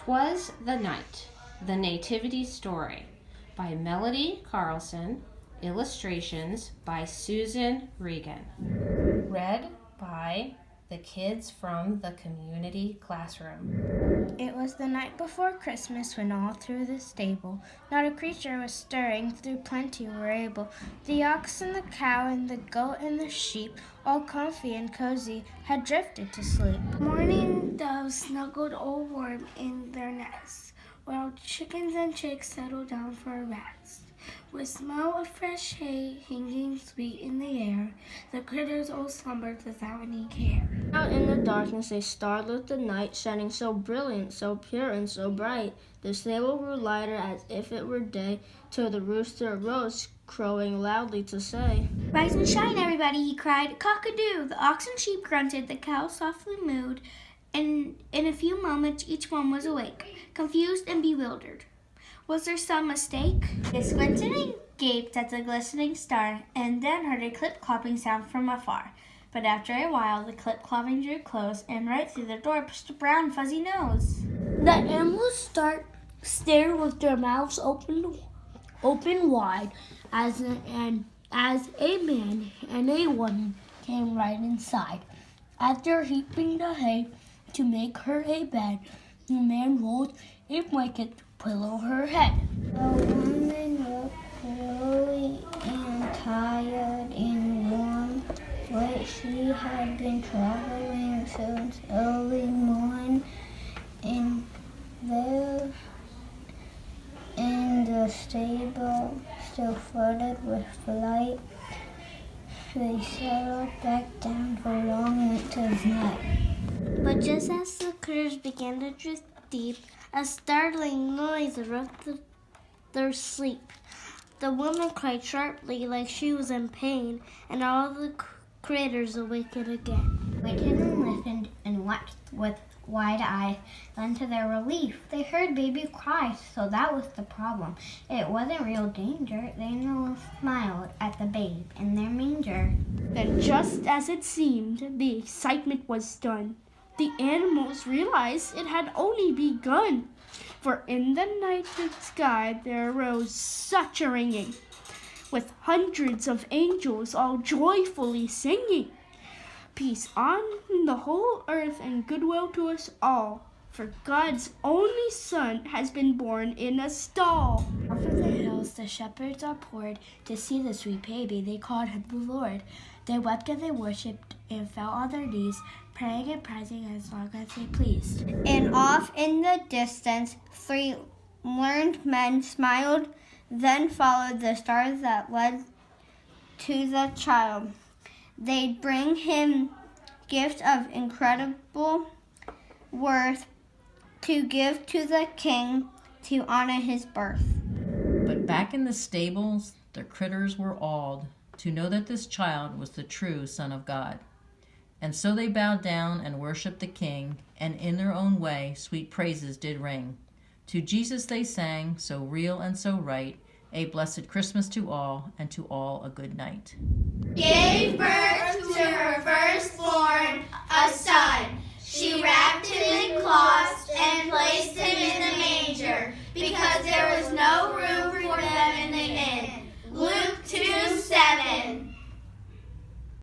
'Twas the Night, The Nativity Story by Melody Carlson, illustrations by Susan Regan. Read by the kids from the community classroom. It was the night before Christmas when all through the stable not a creature was stirring, through plenty were able. The ox and the cow and the goat and the sheep, all comfy and cozy, had drifted to sleep. Morning doves snuggled all warm in their nests, while chickens and chicks settled down for a rest. With smell of fresh hay hanging sweet in the air, the critters all slumbered without any care. Out in the darkness a star lit the night, shining so brilliant, so pure, and so bright. The stable grew lighter as if it were day, till the rooster arose, crowing loudly to say, "Rise and shine, everybody," he cried, "cock-a-doo!" The ox and sheep grunted, the cow softly mooed, and in a few moments each one was awake, confused and bewildered. Was there some mistake? They squinted and gaped at the glistening star, and then heard a clip-clopping sound from afar. But after a while, the clip-clopping drew close, and right through the door pushed a brown, fuzzy nose. The animals stared with their mouths open wide, as a man and a woman came right inside. After heaping the hay to make her a bed, the man rolled a blanket to pillow her head. The woman looked weary and tired and warm, but she had been traveling since early morn, and there in the stable, still flooded with light, they settled back down for long winter's night. But just as the critters began to drift deep, a startling noise interrupted their sleep. The woman cried sharply like she was in pain, and all the critters awakened again. Waited and listened and watched with wide eyes. Then to their relief, they heard baby cry, so that was the problem. It wasn't real danger. They now smiled at the babe in their manger. Then just as it seemed, the excitement was done. The animals realized it had only begun, for in the night sky there arose such a ringing, with hundreds of angels all joyfully singing, "Peace on the whole earth and goodwill to us all, for God's only Son has been born in a stall." Over the hills the shepherds are poured to see the sweet baby. They called him the Lord. They wept and they worshipped and fell on their knees, praying and praising as long as they pleased. And off in the distance, 3 learned men smiled, then followed the stars that led to the child. They'd bring him gifts of incredible worth to give to the king to honor his birth. But back in the stables, the critters were awed to know that this child was the true Son of God. And so they bowed down and worshiped the King, and in their own way sweet praises did ring. To Jesus they sang, so real and so right, a blessed Christmas to all, and to all a good night. Gave birth to her